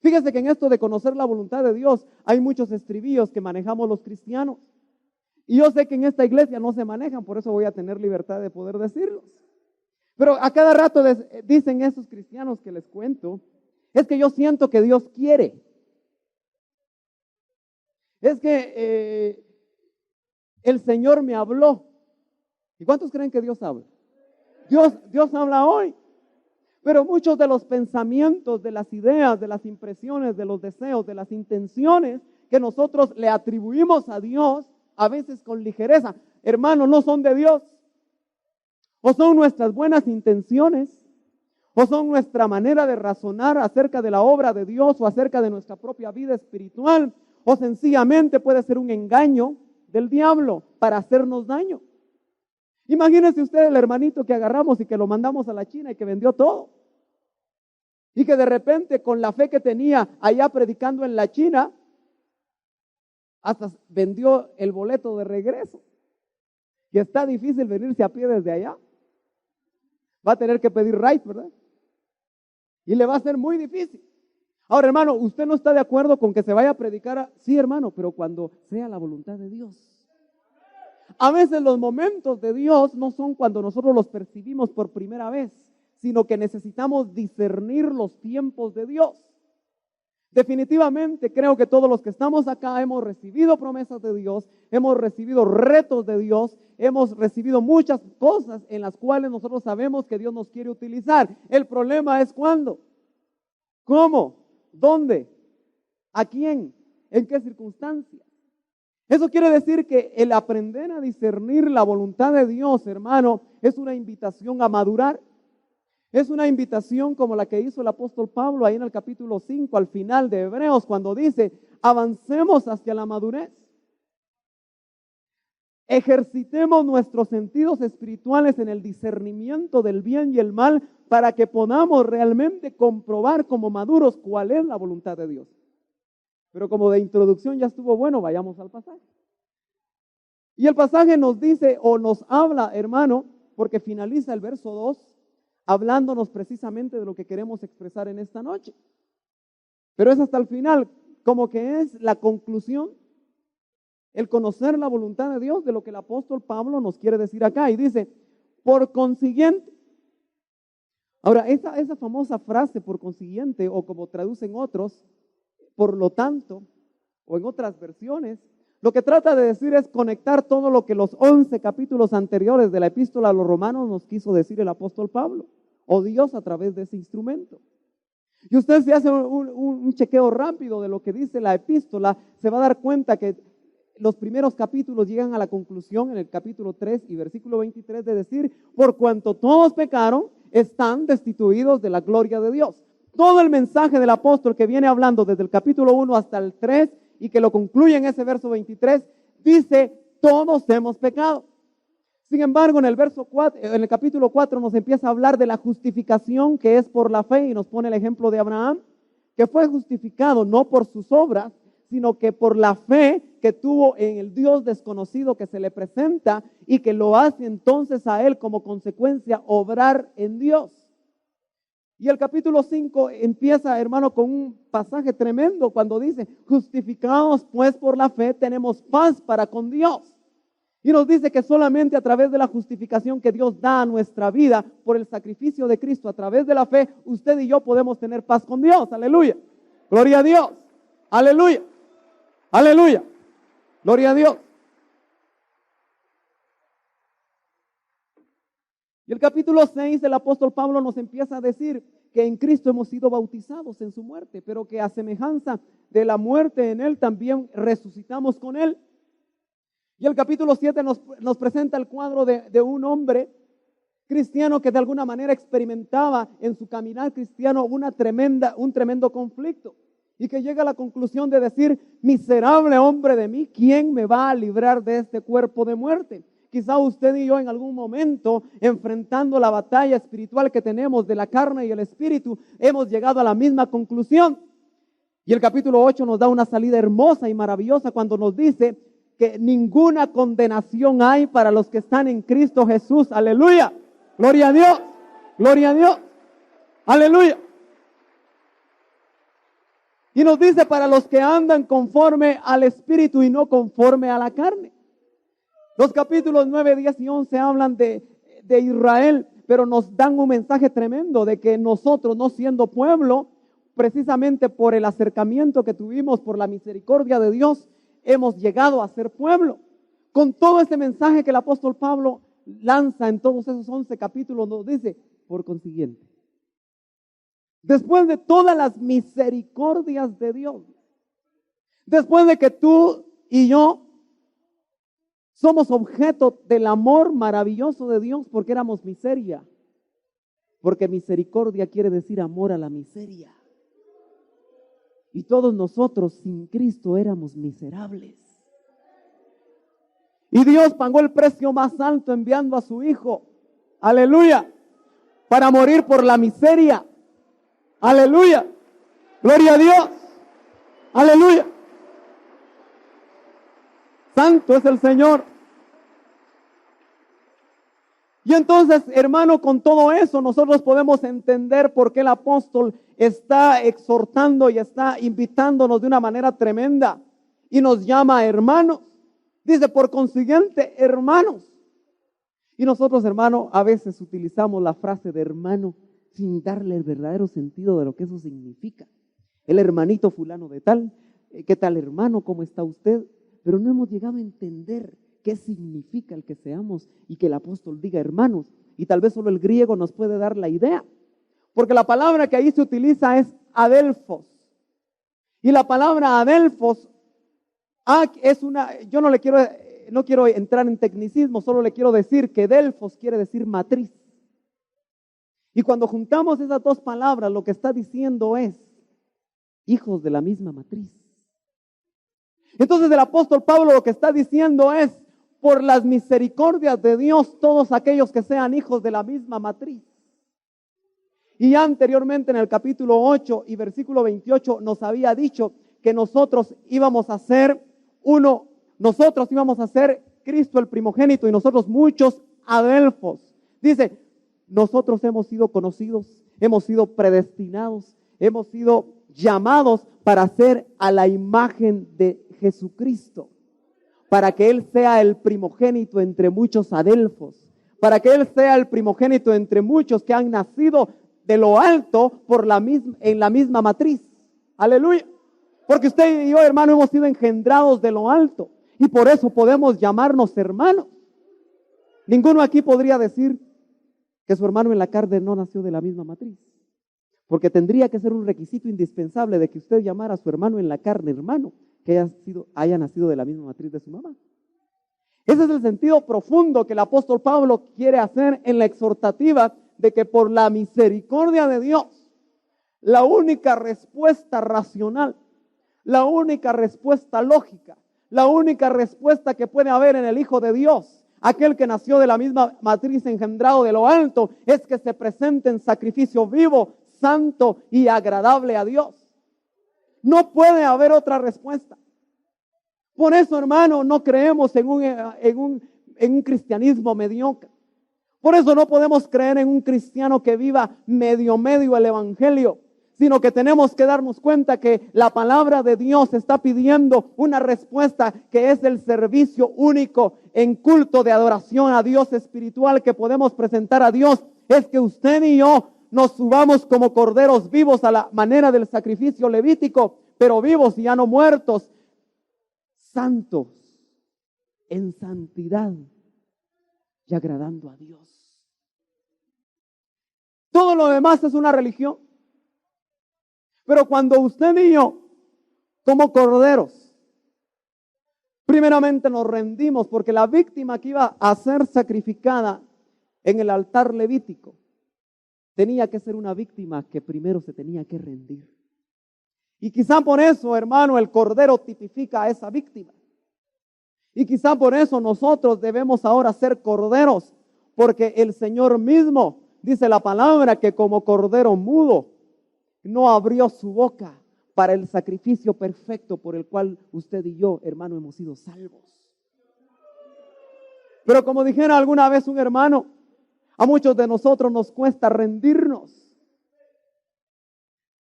Speaker 1: Fíjese que en esto de conocer la voluntad de Dios hay muchos estribillos que manejamos los cristianos. Y yo sé que en esta iglesia no se manejan, por eso voy a tener libertad de poder decirlos. Pero a cada rato dicen esos cristianos que les cuento, es que yo siento que Dios quiere. Es que el Señor me habló. ¿Y cuántos creen que Dios habla? Dios habla hoy. Pero muchos de los pensamientos, de las ideas, de las impresiones, de los deseos, de las intenciones que nosotros le atribuimos a Dios, a veces con ligereza, hermano, no son de Dios. O son nuestras buenas intenciones, o son nuestra manera de razonar acerca de la obra de Dios o acerca de nuestra propia vida espiritual, o sencillamente puede ser un engaño del diablo para hacernos daño. Imagínense usted el hermanito que agarramos y que lo mandamos a la China y que vendió todo. Y que de repente con la fe que tenía allá predicando en la China, hasta vendió el boleto de regreso. Y está difícil venirse a pie desde allá. Va a tener que pedir ride, ¿verdad? Y le va a ser muy difícil. Ahora, hermano, ¿usted no está de acuerdo con que se vaya a predicar? Sí, hermano, pero cuando sea la voluntad de Dios. A veces los momentos de Dios no son cuando nosotros los percibimos por primera vez, sino que necesitamos discernir los tiempos de Dios. Definitivamente creo que todos los que estamos acá hemos recibido promesas de Dios, hemos recibido retos de Dios, hemos recibido muchas cosas en las cuales nosotros sabemos que Dios nos quiere utilizar. El problema es cuándo, cómo, dónde, a quién, en qué circunstancias. Eso quiere decir que el aprender a discernir la voluntad de Dios, hermano, es una invitación a madurar. Es una invitación como la que hizo el apóstol Pablo ahí en el capítulo 5, al final de Hebreos, cuando dice, avancemos hacia la madurez. Ejercitemos nuestros sentidos espirituales en el discernimiento del bien y el mal para que podamos realmente comprobar como maduros cuál es la voluntad de Dios. Pero como de introducción ya estuvo bueno, vayamos al pasaje. Y el pasaje nos dice o nos habla, hermano, porque finaliza el verso 2, hablándonos precisamente de lo que queremos expresar en esta noche. Pero es hasta el final, como que es la conclusión, el conocer la voluntad de Dios, de lo que el apóstol Pablo nos quiere decir acá. Y dice, por consiguiente. Ahora, esa famosa frase, por consiguiente, o como traducen otros, por lo tanto, o en otras versiones, lo que trata de decir es conectar todo lo que los 11 capítulos anteriores de la epístola a los romanos nos quiso decir el apóstol Pablo, o Dios a través de ese instrumento. Y usted si hace un chequeo rápido de lo que dice la epístola, se va a dar cuenta que los primeros capítulos llegan a la conclusión en el capítulo 3 y versículo 23 de decir, por cuanto todos pecaron, están destituidos de la gloria de Dios. Todo el mensaje del apóstol que viene hablando desde el capítulo 1 hasta el 3 y que lo concluye en ese verso 23, dice, todos hemos pecado. Sin embargo, en el capítulo 4 nos empieza a hablar de la justificación que es por la fe y nos pone el ejemplo de Abraham, que fue justificado no por sus obras, sino que por la fe que tuvo en el Dios desconocido que se le presenta y que lo hace entonces a él como consecuencia obrar en Dios. Y el capítulo 5 empieza, hermano, con un pasaje tremendo cuando dice, justificados pues por la fe tenemos paz para con Dios. Y nos dice que solamente a través de la justificación que Dios da a nuestra vida por el sacrificio de Cristo, a través de la fe, usted y yo podemos tener paz con Dios. Aleluya. Gloria a Dios. Aleluya. Aleluya. Gloria a Dios. Y el capítulo 6 del apóstol Pablo nos empieza a decir que en Cristo hemos sido bautizados en su muerte, pero que a semejanza de la muerte en Él también resucitamos con Él. Y el capítulo 7 nos presenta el cuadro de un hombre cristiano que de alguna manera experimentaba en su caminar cristiano un tremendo conflicto y que llega a la conclusión de decir, miserable hombre de mí, ¿quién me va a librar de este cuerpo de muerte? Quizá usted y yo en algún momento, enfrentando la batalla espiritual que tenemos de la carne y el espíritu, hemos llegado a la misma conclusión. Y el capítulo 8 nos da una salida hermosa y maravillosa cuando nos dice que ninguna condenación hay para los que están en Cristo Jesús. Aleluya. Gloria a Dios. Gloria a Dios. Aleluya. Y nos dice para los que andan conforme al espíritu y no conforme a la carne. Los capítulos 9, 10 y 11 hablan de Israel, pero nos dan un mensaje tremendo de que nosotros, no siendo pueblo, precisamente por el acercamiento que tuvimos, por la misericordia de Dios, hemos llegado a ser pueblo. Con todo este mensaje que el apóstol Pablo lanza en todos esos 11 capítulos, nos dice, por consiguiente, después de todas las misericordias de Dios, Después de que tú y yo somos objeto del amor maravilloso de Dios porque éramos miseria. Porque misericordia quiere decir amor a la miseria. Y todos nosotros sin Cristo éramos miserables. Y Dios pagó el precio más alto enviando a su Hijo. Aleluya. Para morir por la miseria. Aleluya. Gloria a Dios. Aleluya. Santo es el Señor. Y entonces, hermano, con todo eso nosotros podemos entender por qué el apóstol está exhortando y está invitándonos de una manera tremenda y nos llama hermanos. Dice, por consiguiente, hermanos. Y nosotros, hermano, a veces utilizamos la frase de hermano sin darle el verdadero sentido de lo que eso significa. El hermanito fulano de tal, ¿qué tal hermano? ¿Cómo está usted? Pero no hemos llegado a entender qué significa el que seamos y que el apóstol diga hermanos. Y tal vez solo el griego nos puede dar la idea. Porque la palabra que ahí se utiliza es adelphos. Y la palabra adelphos es una, yo no quiero entrar en tecnicismo, solo le quiero decir que delphos quiere decir matriz. Y cuando juntamos esas dos palabras, lo que está diciendo es hijos de la misma matriz. Entonces el apóstol Pablo lo que está diciendo es, por las misericordias de Dios, todos aquellos que sean hijos de la misma matriz. Y ya anteriormente en el capítulo 8 y versículo 28 nos había dicho que nosotros íbamos a ser Cristo el primogénito y nosotros muchos adelphos. Dice, nosotros hemos sido conocidos, hemos sido predestinados, hemos sido llamados para ser a la imagen de Jesucristo, para que Él sea el primogénito entre muchos adelphos, para que Él sea el primogénito entre muchos que han nacido de lo alto en la misma matriz. Aleluya. Porque usted y yo, hermano, hemos sido engendrados de lo alto y por eso podemos llamarnos hermanos. Ninguno aquí podría decir que su hermano en la carne no nació de la misma matriz, porque tendría que ser un requisito indispensable de que usted llamara a su hermano en la carne hermano, que haya nacido de la misma matriz de su mamá. Ese es el sentido profundo que el apóstol Pablo quiere hacer en la exhortativa de que por la misericordia de Dios, la única respuesta racional, la única respuesta lógica, la única respuesta que puede haber en el Hijo de Dios, aquel que nació de la misma matriz engendrado de lo alto, es que se presente en sacrificio vivo, santo y agradable a Dios. No puede haber otra respuesta. Por eso, hermano, no creemos en un cristianismo mediocre. Por eso no podemos creer en un cristiano que viva medio el evangelio, sino que tenemos que darnos cuenta que la palabra de Dios está pidiendo una respuesta que es el servicio único en culto de adoración a Dios espiritual que podemos presentar a Dios. Es que usted y yo nos subamos como corderos vivos a la manera del sacrificio levítico, pero vivos y ya no muertos, santos, en santidad y agradando a Dios. Todo lo demás es una religión. Pero cuando usted y yo, como corderos, primeramente nos rendimos, porque la víctima que iba a ser sacrificada en el altar levítico tenía que ser una víctima que primero se tenía que rendir. Y quizá por eso, hermano, el cordero tipifica a esa víctima. Y quizá por eso nosotros debemos ahora ser corderos, porque el Señor mismo dice la palabra que como cordero mudo no abrió su boca para el sacrificio perfecto por el cual usted y yo, hermano, hemos sido salvos. Pero como dijera alguna vez un hermano, a muchos de nosotros nos cuesta rendirnos.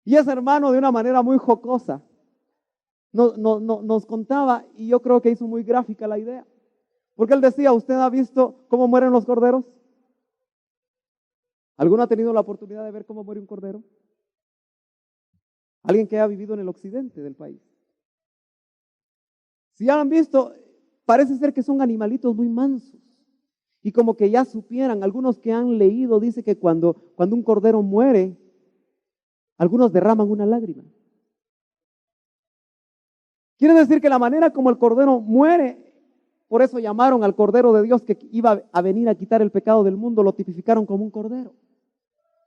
Speaker 1: Y ese hermano, de una manera muy jocosa, nos contaba, y yo creo que hizo muy gráfica la idea, porque él decía, ¿usted ha visto cómo mueren los corderos? ¿Alguno ha tenido la oportunidad de ver cómo muere un cordero? Alguien que ha vivido en el occidente del país. Si ya lo han visto, parece ser que son animalitos muy mansos. Y como que ya supieran, algunos que han leído, dice que cuando un cordero muere, algunos derraman una lágrima. Quiere decir que la manera como el Cordero muere, por eso llamaron al Cordero de Dios que iba a venir a quitar el pecado del mundo, lo tipificaron como un Cordero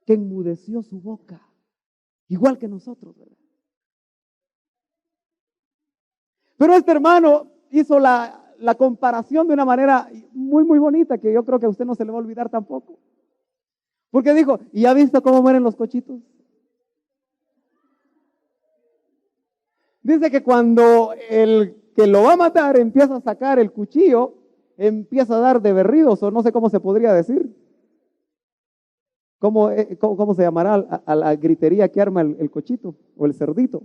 Speaker 1: que enmudeció su boca, igual que nosotros, ¿verdad? Pero este hermano hizo la comparación de una manera muy, muy bonita, que yo creo que a usted no se le va a olvidar tampoco. Porque dijo, ¿y ha visto cómo mueren los cochitos? Dice que cuando el que lo va a matar empieza a sacar el cuchillo, empieza a dar de berridos, o no sé cómo se podría decir. ¿Cómo se llamará a la gritería que arma el cochito o el cerdito?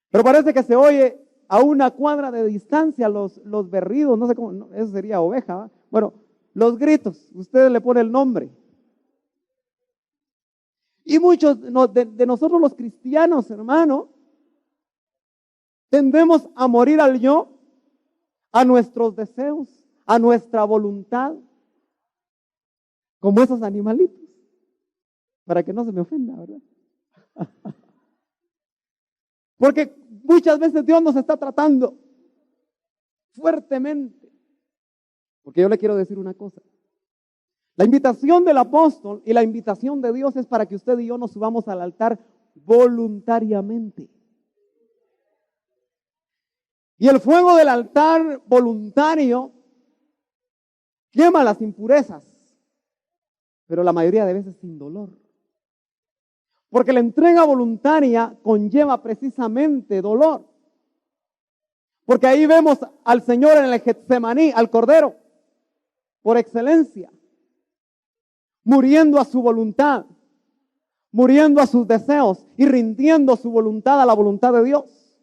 Speaker 1: Pero parece que se oye a una cuadra de distancia los berridos, no sé cómo, no, eso sería oveja, ¿va? Bueno, los gritos, ustedes le ponen el nombre. Y muchos de nosotros los cristianos, hermano, tendemos a morir al yo, a nuestros deseos, a nuestra voluntad, como esos animalitos, para que no se me ofenda, ¿verdad? Porque muchas veces Dios nos está tratando fuertemente. Porque yo le quiero decir una cosa. La invitación del apóstol y la invitación de Dios es para que usted y yo nos subamos al altar voluntariamente. Y el fuego del altar voluntario quema las impurezas, pero la mayoría de veces sin dolor. Porque la entrega voluntaria conlleva precisamente dolor. Porque ahí vemos al Señor en el Getsemaní, al Cordero, por excelencia, muriendo a su voluntad, muriendo a sus deseos y rindiendo su voluntad a la voluntad de Dios,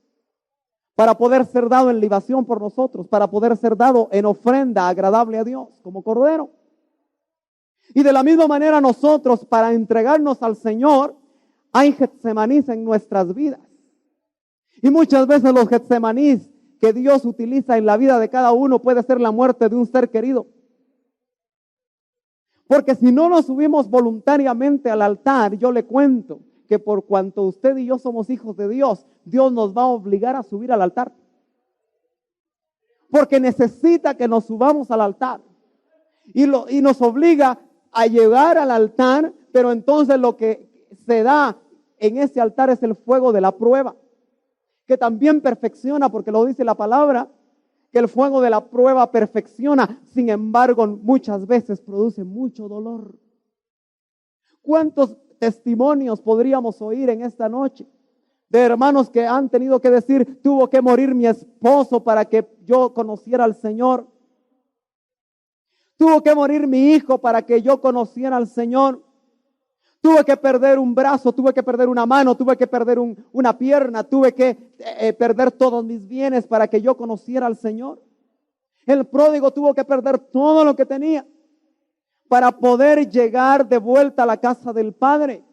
Speaker 1: para poder ser dado en libación por nosotros, para poder ser dado en ofrenda agradable a Dios como Cordero. Y de la misma manera nosotros, para entregarnos al Señor, hay Getsemanís en nuestras vidas. Y muchas veces los Getsemanís que Dios utiliza en la vida de cada uno puede ser la muerte de un ser querido. Porque si no nos subimos voluntariamente al altar, yo le cuento que por cuanto usted y yo somos hijos de Dios, Dios nos va a obligar a subir al altar. Porque necesita que nos subamos al altar. Y nos obliga a llegar al altar, pero entonces lo que se da en ese altar es el fuego de la prueba, que también perfecciona, porque lo dice la palabra, que el fuego de la prueba perfecciona, sin embargo, muchas veces produce mucho dolor. ¿Cuántos testimonios podríamos oír en esta noche de hermanos que han tenido que decir, tuvo que morir mi esposo para que yo conociera al Señor? Tuvo que morir mi hijo para que yo conociera al Señor. Tuve que perder un brazo, tuve que perder una mano, tuve que perder una pierna, tuve que perder todos mis bienes para que yo conociera al Señor. El pródigo tuvo que perder todo lo que tenía para poder llegar de vuelta a la casa del Padre.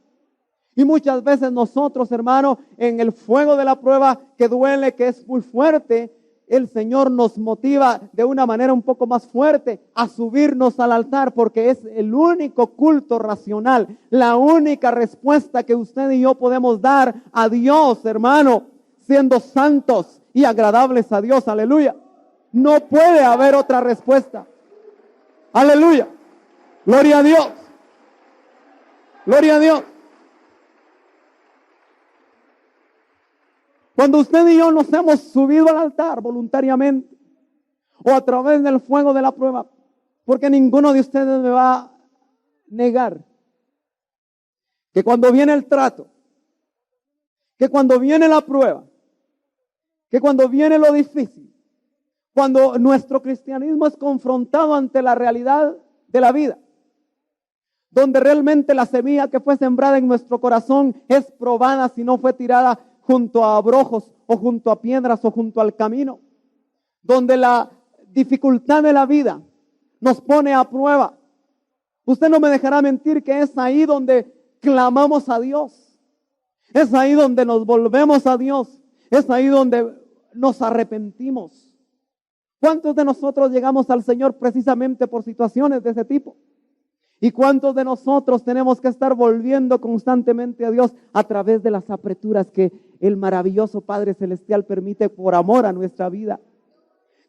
Speaker 1: Y muchas veces nosotros, hermanos, en el fuego de la prueba que duele, que es muy fuerte, el Señor nos motiva de una manera un poco más fuerte a subirnos al altar, porque es el único culto racional, la única respuesta que usted y yo podemos dar a Dios, hermano, siendo santos y agradables a Dios. Aleluya. No puede haber otra respuesta. Aleluya. Gloria a Dios. Gloria a Dios. Cuando usted y yo nos hemos subido al altar voluntariamente o a través del fuego de la prueba, porque ninguno de ustedes me va a negar que cuando viene el trato, que cuando viene la prueba, que cuando viene lo difícil, cuando nuestro cristianismo es confrontado ante la realidad de la vida, donde realmente la semilla que fue sembrada en nuestro corazón es probada si no fue tirada junto a abrojos o junto a piedras o junto al camino, donde la dificultad de la vida nos pone a prueba. Usted no me dejará mentir que es ahí donde clamamos a Dios, es ahí donde nos volvemos a Dios, es ahí donde nos arrepentimos. ¿Cuántos de nosotros llegamos al Señor precisamente por situaciones de ese tipo? ¿Y cuántos de nosotros tenemos que estar volviendo constantemente a Dios a través de las apreturas que el maravilloso Padre Celestial permite por amor a nuestra vida?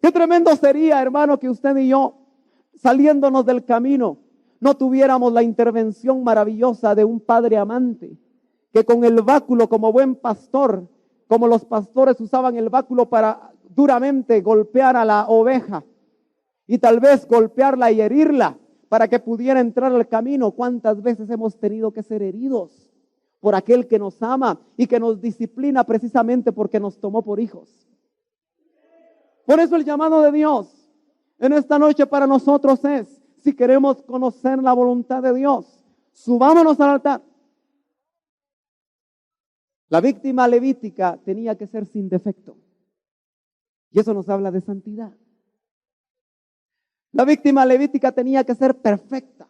Speaker 1: Qué tremendo sería, hermano, que usted y yo, saliéndonos del camino, no tuviéramos la intervención maravillosa de un Padre amante, que con el báculo, como buen pastor, como los pastores usaban el báculo para duramente golpear a la oveja y tal vez golpearla y herirla para que pudiera entrar al camino. ¿Cuántas veces hemos tenido que ser heridos por aquel que nos ama y que nos disciplina precisamente porque nos tomó por hijos? Por eso el llamado de Dios en esta noche para nosotros es, si queremos conocer la voluntad de Dios, subámonos al altar. La víctima levítica tenía que ser sin defecto. Y eso nos habla de santidad. La víctima levítica tenía que ser perfecta.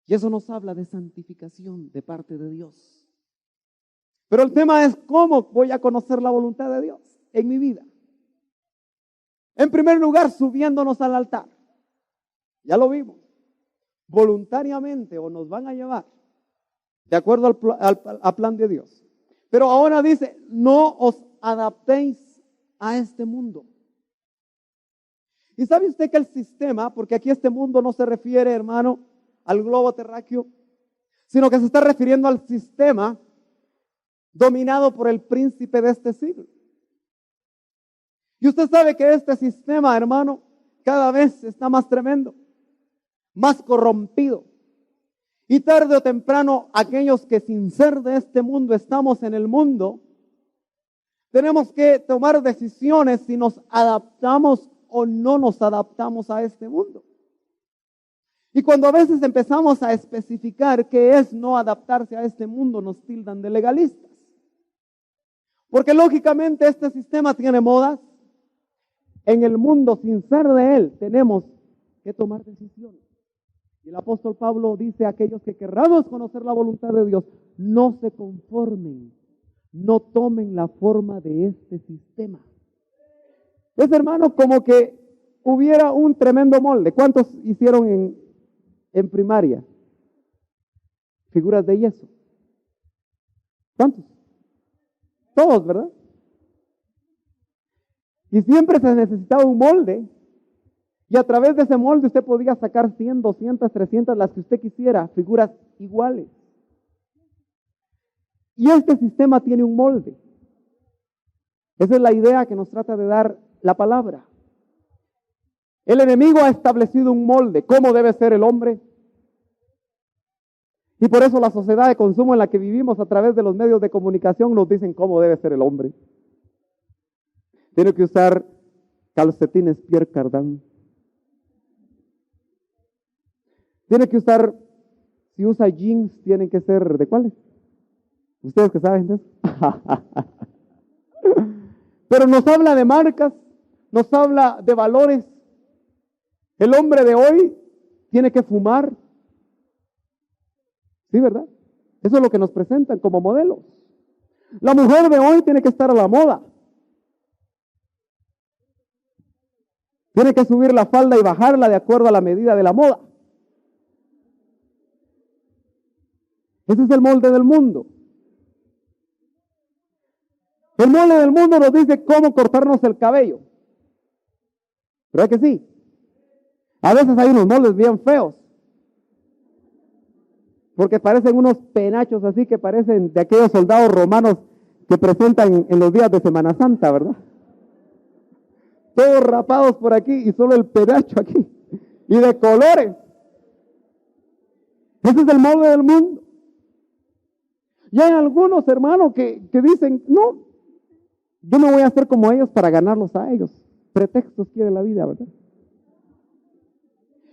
Speaker 1: Y eso nos habla de santificación de parte de Dios. Pero el tema es cómo voy a conocer la voluntad de Dios en mi vida. En primer lugar, subiéndonos al altar. Ya lo vimos. Voluntariamente o nos van a llevar de acuerdo al plan de Dios. Pero ahora dice, no os adaptéis a este mundo. Y sabe usted que el sistema, porque aquí este mundo no se refiere, hermano, al globo terráqueo, sino que se está refiriendo al sistema dominado por el príncipe de este siglo. Y usted sabe que este sistema, hermano, cada vez está más tremendo, más corrompido. Y tarde o temprano, aquellos que sin ser de este mundo estamos en el mundo, tenemos que tomar decisiones si nos adaptamos o no nos adaptamos a este mundo. Y cuando a veces empezamos a especificar qué es no adaptarse a este mundo, nos tildan de legalistas. Porque lógicamente este sistema tiene modas. En el mundo, sin ser de él, tenemos que tomar decisiones. Y el apóstol Pablo dice a aquellos que querramos conocer la voluntad de Dios, no se conformen, no tomen la forma de este sistema. Es, hermano, como que hubiera un tremendo molde. ¿Cuántos hicieron en primaria figuras de yeso? ¿Cuántos? Todos, ¿verdad? Y siempre se necesitaba un molde. Y a través de ese molde usted podía sacar 100, 200, 300, las que usted quisiera, figuras iguales. Y este sistema tiene un molde. Esa es la idea que nos trata de dar la palabra. El enemigo ha establecido un molde, cómo debe ser el hombre. Y por eso la sociedad de consumo en la que vivimos a través de los medios de comunicación nos dicen cómo debe ser el hombre. Tiene que usar calcetines Pierre Cardin. Tiene que usar, si usa jeans, tienen que ser, ¿de cuáles? ¿Ustedes que saben de eso? Pero nos habla de marcas, nos habla de valores. El hombre de hoy tiene que fumar. ¿Sí, verdad? Eso es lo que nos presentan como modelos. La mujer de hoy tiene que estar a la moda. Tiene que subir la falda y bajarla de acuerdo a la medida de la moda. Ese es el molde del mundo. El molde del mundo nos dice cómo cortarnos el cabello. ¿Verdad que sí? A veces hay unos moldes bien feos. Porque parecen unos penachos así que parecen de aquellos soldados romanos que presentan en los días de Semana Santa, ¿verdad? Todos rapados por aquí y solo el penacho aquí. Y de colores. Ese es el molde del mundo. Y hay algunos hermanos que dicen, no, yo no voy a hacer como ellos para ganarlos a ellos. Pretextos quiere la vida, ¿verdad?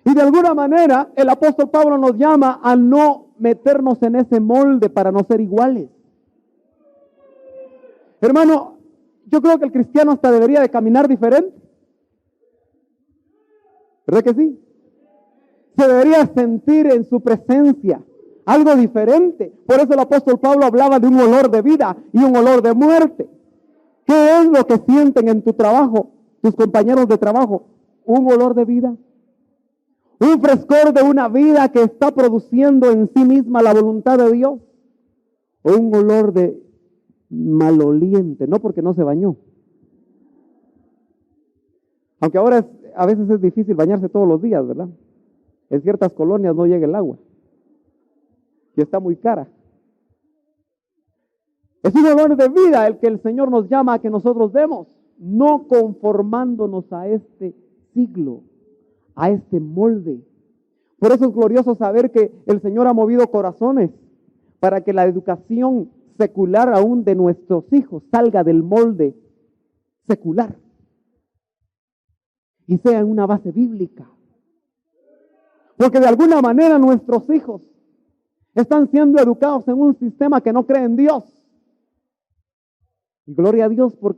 Speaker 1: Y de alguna manera el apóstol Pablo nos llama a no meternos en ese molde para no ser iguales. Hermano, yo creo que el cristiano hasta debería de caminar diferente. ¿Verdad que sí? Se debería sentir en su presencia algo diferente. Por eso el apóstol Pablo hablaba de un olor de vida y un olor de muerte. ¿Qué es lo que sienten en tu trabajo, tus compañeros de trabajo? Un olor de vida, un frescor de una vida que está produciendo en sí misma la voluntad de Dios, o un olor de maloliente, no porque no se bañó. Aunque ahora a veces es difícil bañarse todos los días, ¿verdad? En ciertas colonias no llega el agua y está muy cara. Es un olor de vida el que el Señor nos llama a que nosotros demos, no conformándonos a este siglo, a este molde. Por eso es glorioso saber que el Señor ha movido corazones para que la educación secular aún de nuestros hijos salga del molde secular y sea en una base bíblica. Porque de alguna manera nuestros hijos están siendo educados en un sistema que no cree en Dios. Y gloria a Dios por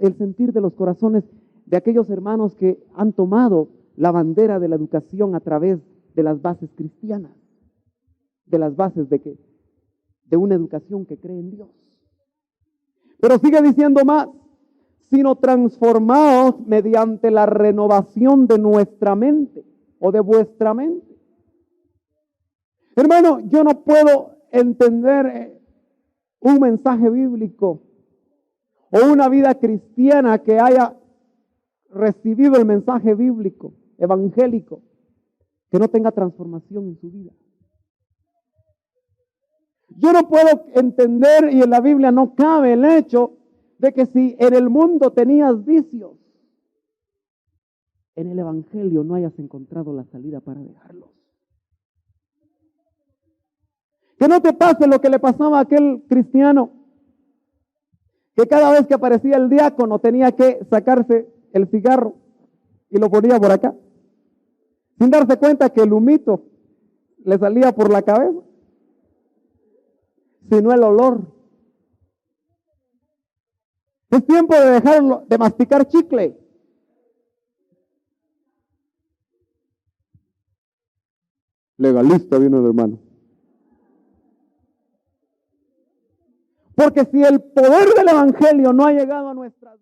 Speaker 1: el sentir de los corazones de aquellos hermanos que han tomado la bandera de la educación a través de las bases cristianas, de las bases de una educación que cree en Dios. Pero sigue diciendo más, sino transformados mediante la renovación de nuestra mente o de vuestra mente. Hermano, yo no puedo entender un mensaje bíblico o una vida cristiana que haya recibido el mensaje bíblico, evangélico, que no tenga transformación en su vida. Yo no puedo entender, y en la Biblia no cabe el hecho de que si en el mundo tenías vicios, en el evangelio no hayas encontrado la salida para dejarlos. Que no te pase lo que le pasaba a aquel cristiano, que cada vez que aparecía el diácono tenía que sacarse el cigarro y lo ponía por acá, sin darse cuenta que el humito le salía por la cabeza, sino el olor. Es tiempo de dejarlo, de masticar chicle. Legalista vino el hermano. Porque si el poder del evangelio no ha llegado a nuestras